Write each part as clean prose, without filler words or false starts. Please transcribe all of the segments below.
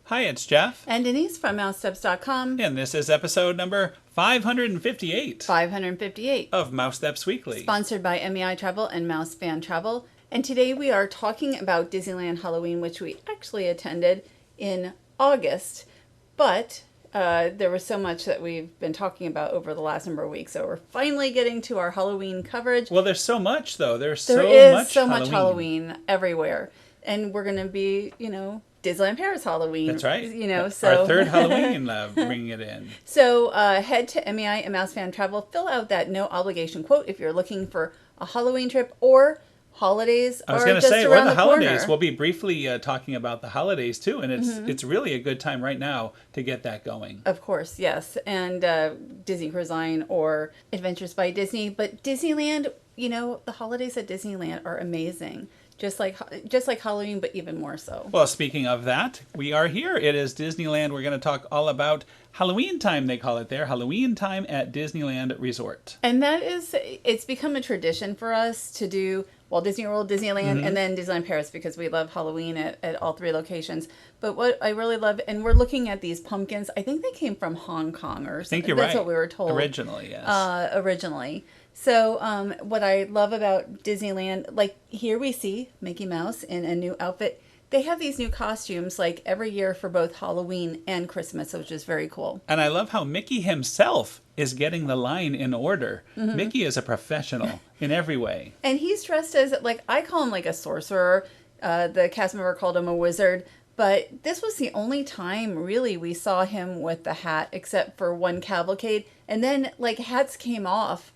Hi, it's Jeff. And Denise from MouseSteps.com. And this is episode number 558. 558. Of MouseSteps Weekly. Sponsored by MEI Travel and Mouse Fan Travel. And today we are talking about Disneyland Halloween, which we actually attended in August. But there was so much that we've been talking about over the last number of weeks. So we're finally getting to our Halloween coverage. Well, there's so much, though. There is so much Halloween everywhere. And we're going to be, Disneyland Paris Halloween. That's right. So our third Halloween, bringing it in. So head to MEI and Mouse Fan Travel. Fill out that no obligation quote if you're looking for a Halloween trip or holidays. I was going to say, or the holidays. We'll be briefly talking about the holidays too, and it's really a good time right now to get that going. Of course, yes, and Disney Cruise Line or Adventures by Disney. But Disneyland, the holidays at Disneyland are amazing. Just like Halloween, but even more so. Well, speaking of that, we are here. It is Disneyland. We're going to talk all about Halloween time, they call it there. Halloween time at Disneyland Resort. And it's become a tradition for us to do Walt Disney World, Disneyland, and then Disneyland Paris because we love Halloween at all three locations. But what I really love, and we're looking at these pumpkins, I think they came from Hong Kong or something. I think you're right. That's what we were told. Originally, yes. Originally. So what I love about Disneyland, like here we see Mickey Mouse in a new outfit. They have these new costumes like every year for both Halloween and Christmas, which is very cool. And I love how Mickey himself is getting the line in order. Mickey is a professional in every way. And he's dressed as, I call him like a sorcerer. The cast member called him a wizard. But this was the only time, really, we saw him with the hat, except for one cavalcade. And then, hats came off.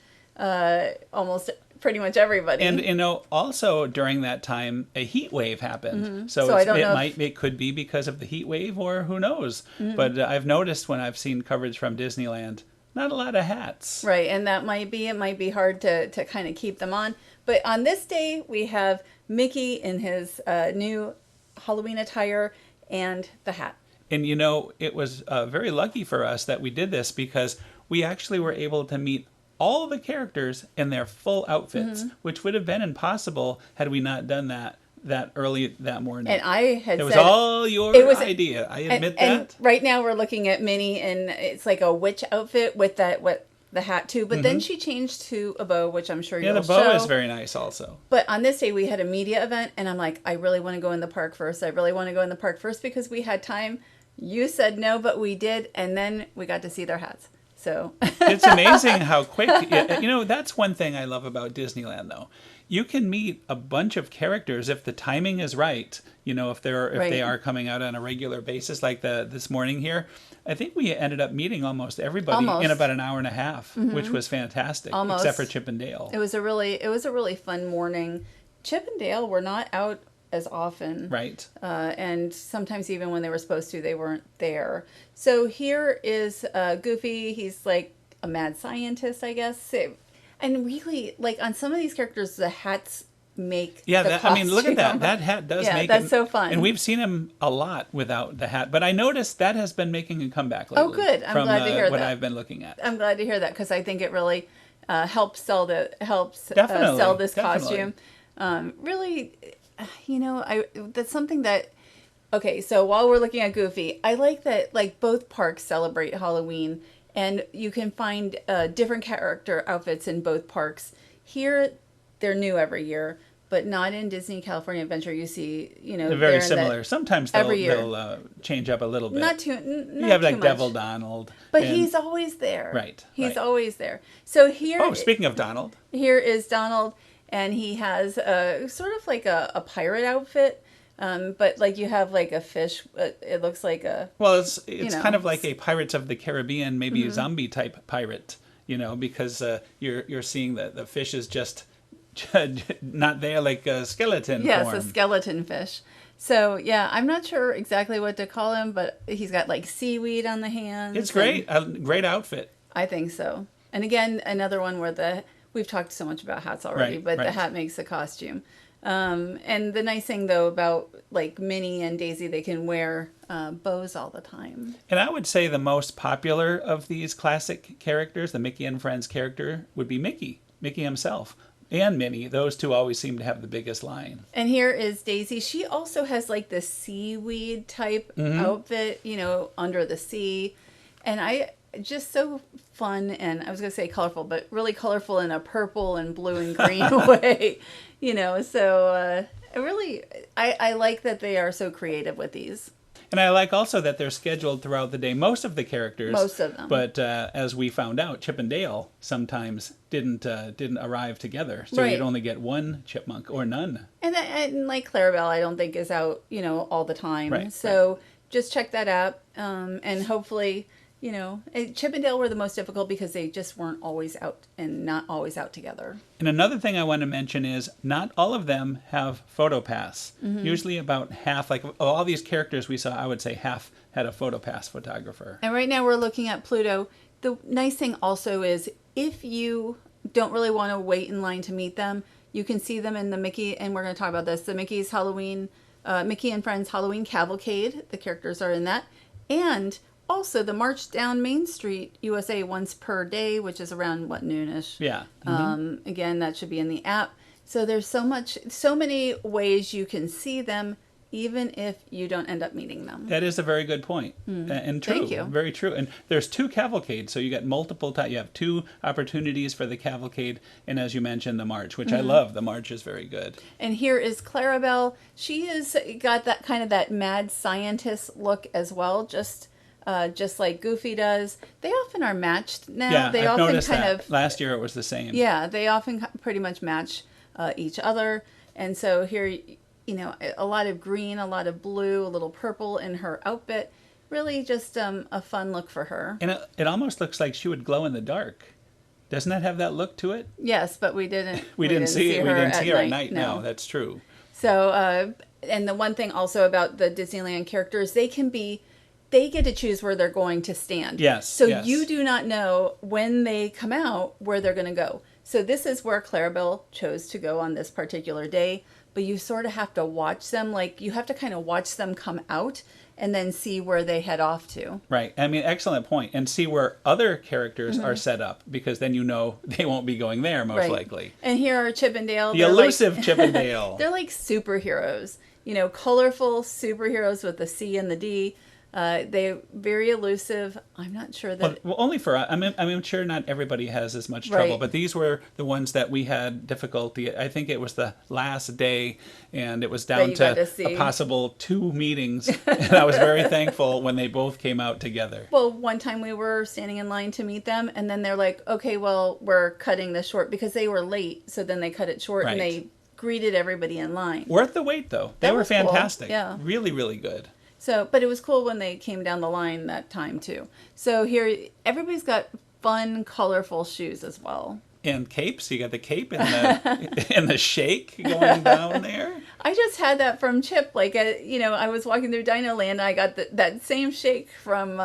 Almost pretty much everybody. And also during that time a heat wave happened. So it could be because of the heat wave or who knows. But I've noticed when I've seen coverage from Disneyland, not a lot of hats. Right, and it might be hard to kind of keep them on. But on this day we have Mickey in his new Halloween attire and the hat. And it was very lucky for us that we did this because we actually were able to meet all the characters in their full outfits, which would have been impossible had we not done that early that morning. And I had it was all your idea. I admit that. And right now we're looking at Minnie, and it's like a witch outfit with the hat too. But then she changed to a bow, which I'm sure you'll show. Yeah, the bow is very nice also. But on this day we had a media event, and I'm like, I really want to go in the park first. Because we had time. You said no, but we did, and then we got to see their hats. So it's amazing how quick, that's one thing I love about Disneyland, though. You can meet a bunch of characters if the timing is right. If they are coming out on a regular basis, like this morning here. I think we ended up meeting almost everybody in about an hour and a half, which was fantastic, except for Chip and Dale. It was a really fun morning. Chip and Dale were not out as often. Right. And sometimes even when they were supposed to, they weren't there. So here is Goofy. He's like a mad scientist, I guess. And really, on some of these characters, the hats make the costume. Look at that. That hat does make it. Yeah, that's so fun. And we've seen him a lot without the hat. But I noticed that has been making a comeback lately. Oh, good. I'm glad to hear that. What I've been looking at. I'm glad to hear that because I think it really helps sell this costume. Really... that's something that, okay, so while we're looking at Goofy, I like that, both parks celebrate Halloween, and you can find different character outfits in both parks. Here, they're new every year, but not in Disney California Adventure. You see, they're very similar. Sometimes they'll change up a little bit. Not too you have too much. Devil Donald. But he's always there. Right. He's always there. So here... Oh, speaking of Donald. Here is Donald. And he has sort of like a pirate outfit, but you have a fish. It looks like a... Well, it's kind of like a Pirates of the Caribbean, maybe a zombie type pirate, because you're seeing the fish is just not there like a skeleton Yes, form. a skeleton fish. So, yeah, I'm not sure exactly what to call him, but he's got seaweed on the hands. It's great. A great outfit. I think so. And again, another one where we've talked so much about hats already, but the hat makes the costume. And the nice thing, though, about Minnie and Daisy, they can wear bows all the time. And I would say the most popular of these classic characters, the Mickey and Friends character, would be Mickey himself. and Minnie. Those two always seem to have the biggest line. And here is Daisy. She also has like this seaweed type outfit, you know, under the sea. And just so fun, and I was going to say colorful, but really colorful in a purple and blue and green way, you know. So I like that they are so creative with these. And I like also that they're scheduled throughout the day. Most of the characters. Most of them. But as we found out, Chip and Dale sometimes didn't arrive together. So you'd only get one chipmunk or none. And like Clarabelle, I don't think is out, you know, all the time. Right, so just check that out. And hopefully, you know, Chip and Dale were the most difficult because they just weren't always out and not always out together. And another thing I want to mention is not all of them have PhotoPass. Usually about half, like of all these characters we saw, I would say half had a PhotoPass photographer. And right now we're looking at Pluto. The nice thing also is if you don't really want to wait in line to meet them, you can see them in the Mickey, and we're going to talk about this, the Mickey's Halloween, Mickey and Friends Halloween Cavalcade. The characters are in that. And also, the March Down Main Street USA once per day, which is around, noonish? Yeah. Again, that should be in the app. So there's so many ways you can see them, even if you don't end up meeting them. That is a very good point. And true. Thank you. Very true. And there's 2 cavalcades, so you got multiple times. You have 2 opportunities for the cavalcade, and as you mentioned, the march, which I love. The march is very good. And here is Clarabelle. She has got that kind of that mad scientist look as well, just like Goofy does. They often are matched now. Yeah, they I've often noticed kind that. of Last year it was the same. Yeah, they often pretty much match each other. And so here, you know, a lot of green, a lot of blue, a little purple in her outfit. Really just a fun look for her. And it almost looks like she would glow in the dark. Doesn't that have that look to it? Yes, but we didn't. We didn't see her at night. No, No, that's true. So, and the one thing also about the Disneyland characters, they get to choose where they're going to stand. Yes. So you do not know when they come out where they're going to go. So this is where Clarabelle chose to go on this particular day. But you sort of have to watch them. Like, you have to kind of watch them come out and then see where they head off to. Right. I mean, excellent point. And see where other characters are set up, because then you know they won't be going there, most likely. And here are Chip and Dale. The elusive Chip and Dale. They're like superheroes. You know, colorful superheroes with the C and the D. They're very elusive. I'm not sure that... Well, only for us. I'm sure not everybody has as much trouble, but these were the ones that we had difficulty. I think it was the last day, and it was down to a possible 2 meetings. And I was very thankful when they both came out together. Well, one time we were standing in line to meet them, and then they're like, okay, well, we're cutting this short because they were late. So then they cut it short, and they greeted everybody in line. Worth the wait, though. They were fantastic. Cool. Yeah. Really, really good. So, but it was cool when they came down the line that time too. So here, everybody's got fun, colorful shoes as well. And capes. You got the cape and the shake going down there. I just had that from Chip. Like, you know, I was walking through Dino Land. I got that same shake from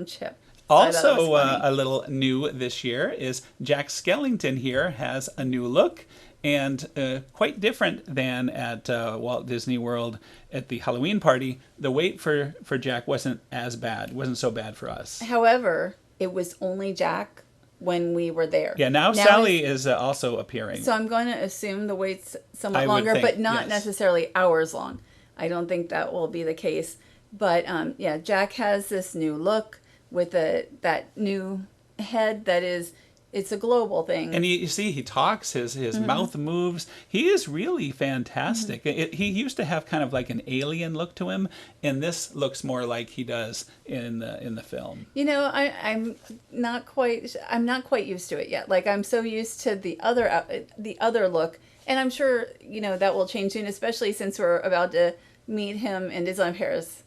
Chip. Also, a little new this year is Jack Skellington here has a new look. And quite different than at Walt Disney World at the Halloween party. The wait for Jack wasn't as bad. It wasn't so bad for us. However, it was only Jack when we were there. Yeah, now Sally is also appearing. So I'm going to assume the wait's somewhat longer, but not necessarily hours long. I don't think that will be the case. But yeah, Jack has this new look with that new head that is... It's a global thing. And you see, he talks, his mouth moves. He is really fantastic. He used to have kind of like an alien look to him, and this looks more like he does in the film. You know, I'm not quite used to it yet. Like, I'm so used to the other look, and I'm sure, you know, that will change soon, especially since we're about to meet him in Disneyland Paris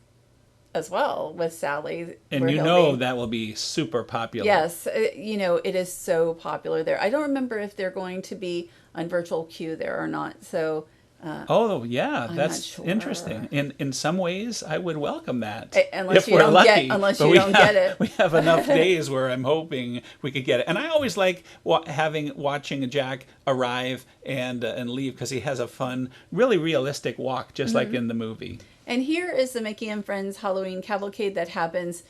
as well with Sally. And you know that will be super popular. Yes, you know, it is so popular there. I don't remember if they're going to be on virtual queue there or not. So oh yeah, that's interesting. In some ways, I would welcome that. Unless you don't get it. We have enough days where I'm hoping we could get it. And I always like watching Jack arrive and leave, because he has a fun, really realistic walk, just like in the movie. And here is the Mickey and Friends Halloween Cavalcade that happens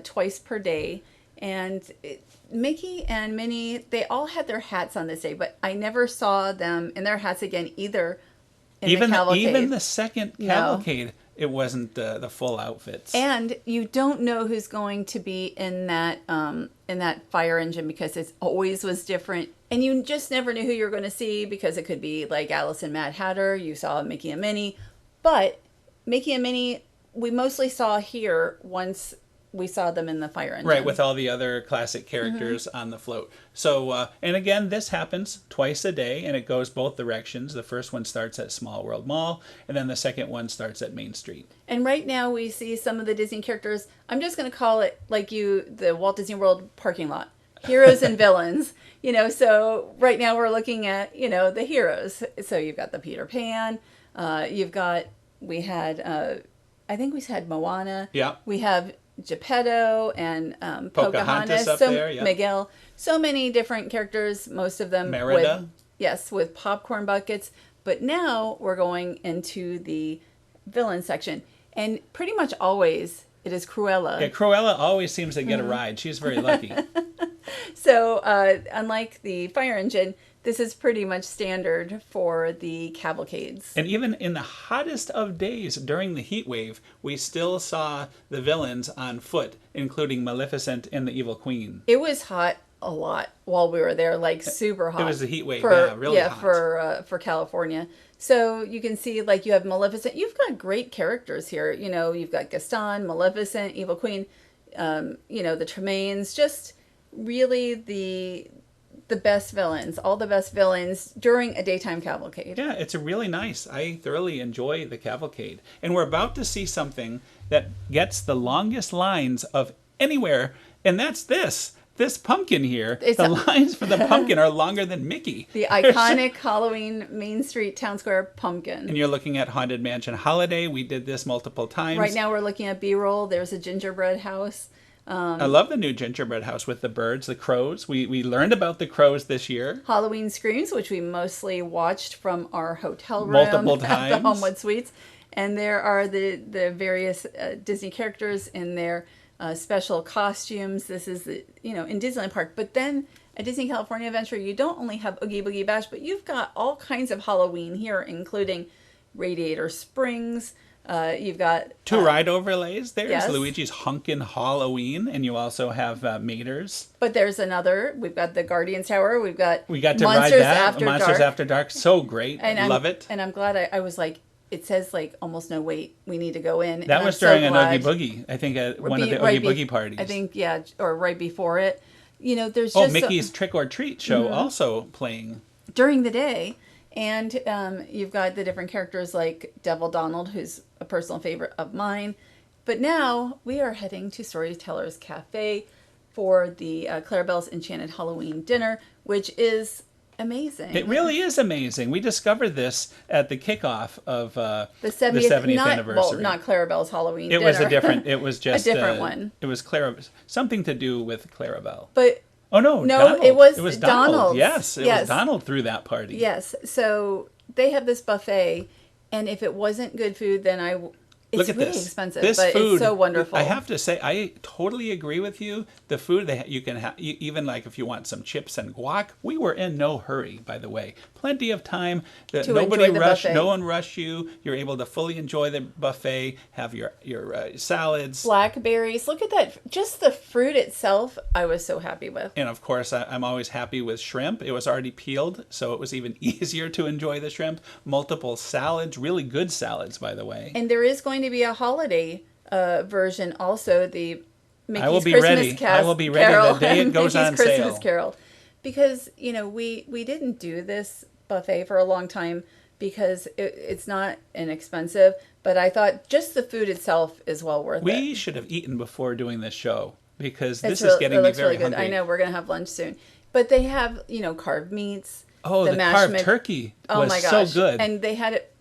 twice per day. And Mickey and Minnie, they all had their hats on this day, but I never saw them in their hats again either in the cavalcade. Even the second cavalcade, it wasn't the full outfits. And you don't know who's going to be in that fire engine because it always was different. And you just never knew who you were going to see because it could be like Alice and Mad Hatter. You saw Mickey and Minnie. But Mickey and Minnie, we mostly saw here once we saw them in the fire engine. Right, with all the other classic characters on the float. So, and again, this happens twice a day, and it goes both directions. The first one starts at Small World Mall, and then the second one starts at Main Street. And right now we see some of the Disney characters. I'm just going to call it, like the Walt Disney World parking lot. Heroes and villains. So right now we're looking at, the heroes. So you've got the Peter Pan. I think we had Moana. Yeah. We have Geppetto and Pocahontas up there, yeah. Miguel. So many different characters, most of them Merida. with popcorn buckets. But now we're going into the villain section. And pretty much always it is Cruella. Yeah, Cruella always seems to get a ride. She's very lucky. So unlike the fire engine, this is pretty much standard for the cavalcades. And even in the hottest of days during the heat wave, we still saw the villains on foot, including Maleficent and the Evil Queen. It was hot a lot while we were there, like super hot. It was the heat wave, really hot. For California. So you can see, like, you have Maleficent. You've got great characters here. You've got Gaston, Maleficent, Evil Queen, the Tremaines, just really the best villains, all the best villains during a daytime cavalcade. Yeah, it's really nice. I thoroughly enjoy the cavalcade. And we're about to see something that gets the longest lines of anywhere, and that's this pumpkin here. The lines for the pumpkin are longer than Mickey. The iconic Halloween Main Street Town Square pumpkin. And you're looking at Haunted Mansion Holiday. We did this multiple times. Right now we're looking at B-roll. There's a gingerbread house. I love the new gingerbread house with the birds, the crows. We learned about the crows this year. Halloween Screams, which we mostly watched from our hotel room multiple times at the Homewood Suites. And there are the various Disney characters in their special costumes. This is in Disneyland Park. But then at Disney California Adventure, you don't only have Oogie Boogie Bash, but you've got all kinds of Halloween here, including Radiator Springs. You've got two ride overlays. There's yes. Luigi's Hunkin' Halloween, and you also have Mater's. But there's another. We've got the Guardians Tower. We got to ride that. Monsters After Dark. So great. And love it. And I'm glad I was like, it says like almost no wait. We need to go in. That was during an Oogie Boogie. I think at one of the Oogie Boogie parties. I think or right before it. There's just Mickey's Trick or Treat show also playing during the day. And you've got the different characters like Devil Donald, who's a personal favorite of mine. But now we are heading to Storyteller's Cafe for the Clarabelle's Enchanted Halloween dinner, which is amazing. It really is amazing. We discovered this at the kickoff of the 70th anniversary. Well, not Clarabelle's Halloween dinner. It was just a different one. It was something to do with Clarabelle. But oh no, Donald. It was Donald. Yes, it was Donald threw that party. Yes. So they have this buffet, and if it wasn't good food, then it's really expensive, but food, it's so wonderful. I have to say, I totally agree with you. The food you can have, even like if you want some chips and guac, we were in no hurry, by the way. Plenty of time. Nobody rushed. No one rushed you. You're able to fully enjoy the buffet. Have your salads. Blackberries. Look at that. Just the fruit itself, I was so happy with. And of course, I'm always happy with shrimp. It was already peeled, so it was even easier to enjoy the shrimp. Multiple salads, really good salads, by the way. And there is going to be a holiday version also, the Mickey's I will be Christmas ready. I will be ready the day it goes on sale. Christmas Carol. Because, we didn't do this buffet for a long time because it's not inexpensive, but I thought just the food itself is well worth it. We should have eaten before doing this show because this is getting me very hungry. I know, we're going to have lunch soon. But they have, carved meats. Oh, the carved turkey was my gosh. so good. And they had it,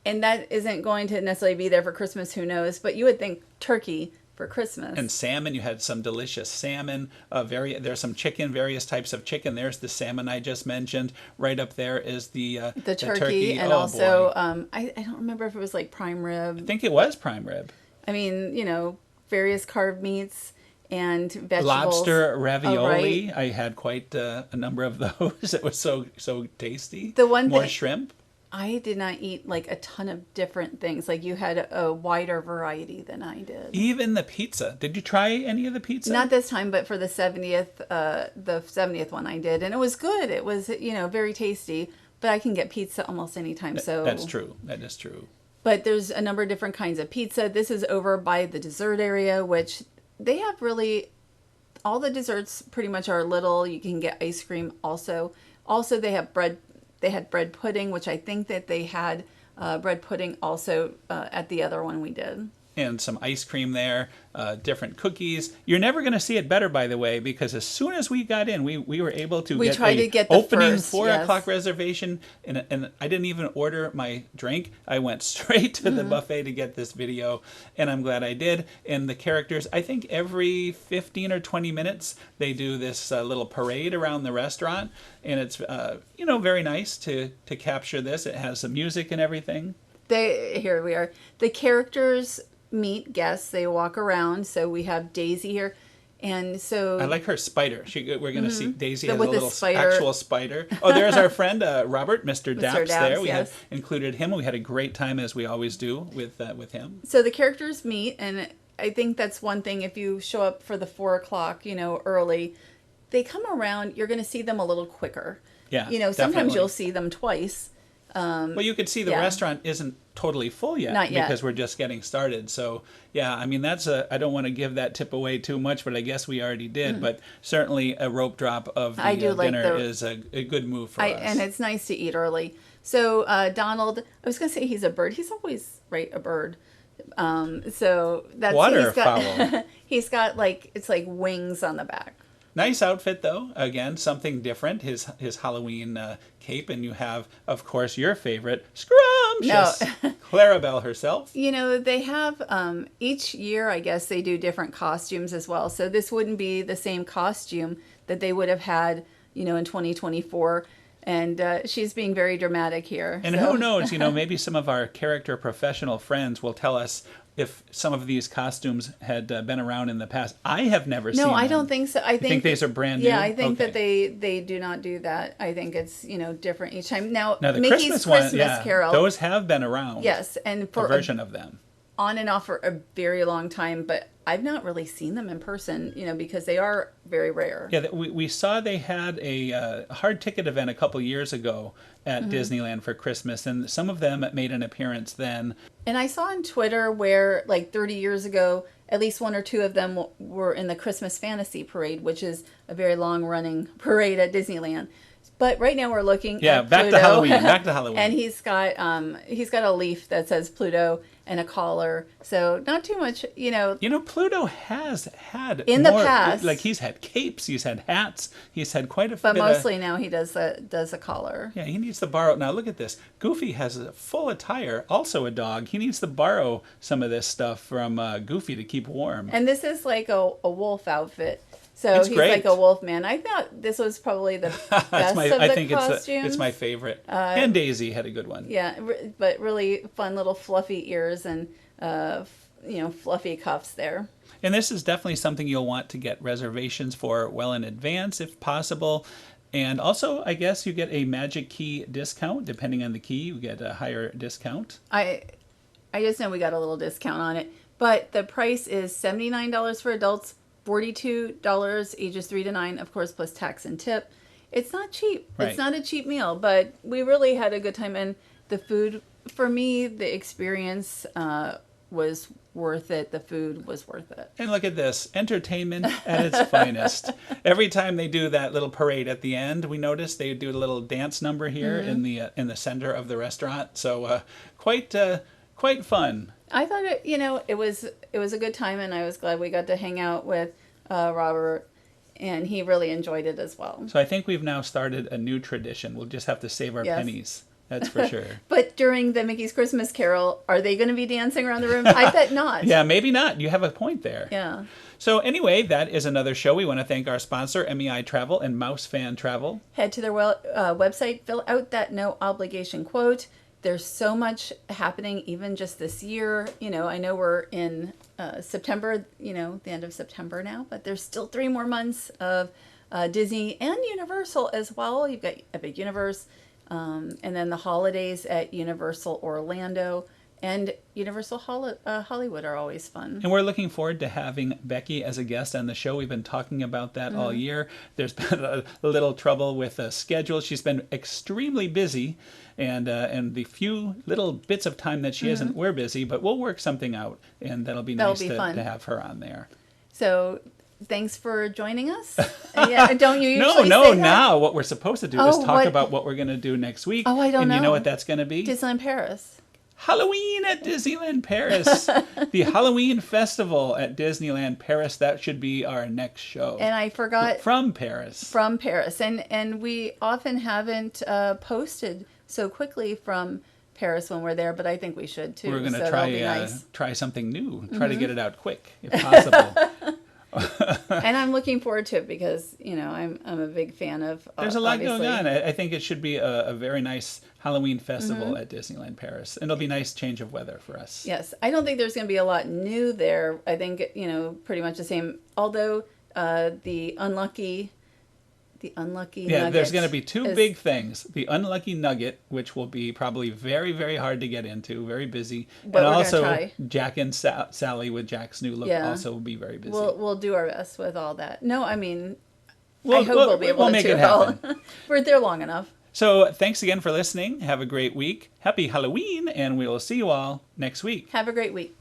and that isn't going to necessarily be there for Christmas, who knows, but you would think turkey for Christmas. And salmon, you had some delicious salmon. There's some chicken, various types of chicken. There's the salmon I just mentioned. Right up there is the turkey. And also, I don't remember if it was like prime rib. I think it was prime rib. I mean, various carved meats. and vegetables. Lobster ravioli. Right. I had quite a number of those. It was so tasty. The one More thing, shrimp. I did not eat like a ton of different things. Like you had a wider variety than I did. Even the pizza. Did you try any of the pizza? Not this time, but for the 70th one I did, and it was good. It was, very tasty. But I can get pizza almost any time. So that's true. That is true. But there's a number of different kinds of pizza. This is over by the dessert area, which they have really all the desserts pretty much are little. You can get ice cream also. Also, they have bread. They had bread pudding, which I think that they had bread pudding also at the other one we did. And some ice cream there, different cookies. You're never going to see it better, by the way, because as soon as we got in, we were able to get the opening first, 4 o'clock reservation. And I didn't even order my drink. I went straight to the buffet to get this video, and I'm glad I did. And the characters, I think every 15 or 20 minutes, they do this little parade around the restaurant. And it's, very nice to capture this. It has some music and everything. Here we are. The characters meet guests. They walk around. So we have Daisy here, and so I like her spider. We're going to see Daisy has with a little spider. Actual spider. Oh, there's our friend Robert, Mr. Daps. There we yes. have included him. We had a great time as we always do with him. So the characters meet, and I think that's one thing. If you show up for the 4 o'clock, early, they come around. You're going to see them a little quicker. Yeah, sometimes definitely. you'll see them twice. Well, you could see the restaurant isn't totally full yet, Not yet, because we're just getting started. So, yeah, I mean, I don't want to give that tip away too much, but I guess we already did. But certainly a rope drop of the dinner is a good move for us. And it's nice to eat early. So Donald, I was going to say he's a bird. He's always, a bird. So that's waterfowl. He's got it's like wings on the back. Nice outfit, though. Again, something different. His Halloween cape, and you have, of course, your favorite, Scrumptious, Clarabelle herself. They have, each year, I guess, they do different costumes as well. So this wouldn't be the same costume that they would have had, in 2024. And she's being very dramatic here. And who knows, maybe some of our character professional friends will tell us if some of these costumes had been around in the past. I have never seen them. No, I don't think so. I think these are brand new? Yeah, I think that they do not do that. I think it's, different each time. Now the Mickey's Christmas Carol. Those have been around. Yes, and for a version of them. On and off for a very long time, but I've not really seen them in person, because they are very rare. Yeah, we saw they had a hard ticket event a couple years ago at Disneyland for Christmas, and some of them made an appearance then. And I saw on Twitter where, 30 years ago, at least 1 or 2 of them were in the Christmas Fantasy Parade, which is a very long-running parade at Disneyland. But right now we're looking at back Pluto. to Halloween. Back to Halloween. And he's got a leaf that says Pluto and a collar. So not too much, Pluto has had in the past. He's had capes, he's had hats, he's had quite a but mostly now he does a collar. Yeah, he needs to borrow. Now look at this. Goofy has a full attire, also a dog. He needs to borrow some of this stuff from Goofy to keep warm. And this is like a wolf outfit. So it's he's great. Like a wolf man. I thought this was probably the best of the costumes. It's my favorite. And Daisy had a good one. Yeah, but really fun little fluffy ears and fluffy cuffs there. And this is definitely something you'll want to get reservations for well in advance if possible. And also, I guess you get a magic key discount. Depending on the key, you get a higher discount. I just know we got a little discount on it. But the price is $79 for adults, $42 ages 3 to 9, of course, plus tax and tip. It's not cheap. Right. It's not a cheap meal, but we really had a good time. And the food, for me, the experience was worth it. The food was worth it. And look at this, entertainment at its finest. Every time they do that little parade at the end, we notice they do a little dance number here in the center of the restaurant. So quite fun. I thought it was a good time, and I was glad we got to hang out with Robert, and he really enjoyed it as well. So I think we've now started a new tradition. We'll just have to save our pennies. That's for sure. But during the Mickey's Christmas Carol, are they going to be dancing around the room? I bet not. Yeah, maybe not. You have a point there. Yeah. So anyway, that is another show. We want to thank our sponsor, MEI Travel and Mouse Fan Travel. Head to their website, fill out that no obligation quote. There's so much happening even just this year. I know we're in September, the end of September now, but there's still 3 more months of Disney and Universal as well. You've got Epic Universe, and then the holidays at Universal Orlando and Universal Hollywood are always fun. And we're looking forward to having Becky as a guest on the show. We've been talking about that all year. There's been a little trouble with a schedule. She's been extremely busy, and the few little bits of time that she isn't, we're busy, but we'll work something out, and that'll be nice to have her on there. So thanks for joining us. Yeah, don't you usually No, say that? now what we're supposed to do is talk about what we're going to do next week. Oh, I don't know. And you know what that's going to be? Disneyland Paris. Halloween at Disneyland Paris. The Halloween Festival at Disneyland Paris. That should be our next show. And I forgot. From Paris. From Paris. And we often haven't posted so quickly from Paris when we're there, but I think we should too. We're going to try something new. Try to get it out quick, if possible. And I'm looking forward to it because, I'm a big fan of There's a lot going on. I think it should be a very nice Halloween festival at Disneyland Paris. And it'll be a nice change of weather for us. Yes. I don't think there's going to be a lot new there. I think, pretty much the same. Although the unlucky nugget. There's going to be 2 big things. The unlucky nugget, which will be probably very, very hard to get into, very busy. But and we're also try. Jack and Sally with Jack's new look also will be very busy. We'll do our best with all that. No, I mean, I hope we'll be able to make do it happen. We're there long enough. So thanks again for listening. Have a great week. Happy Halloween, and we will see you all next week. Have a great week.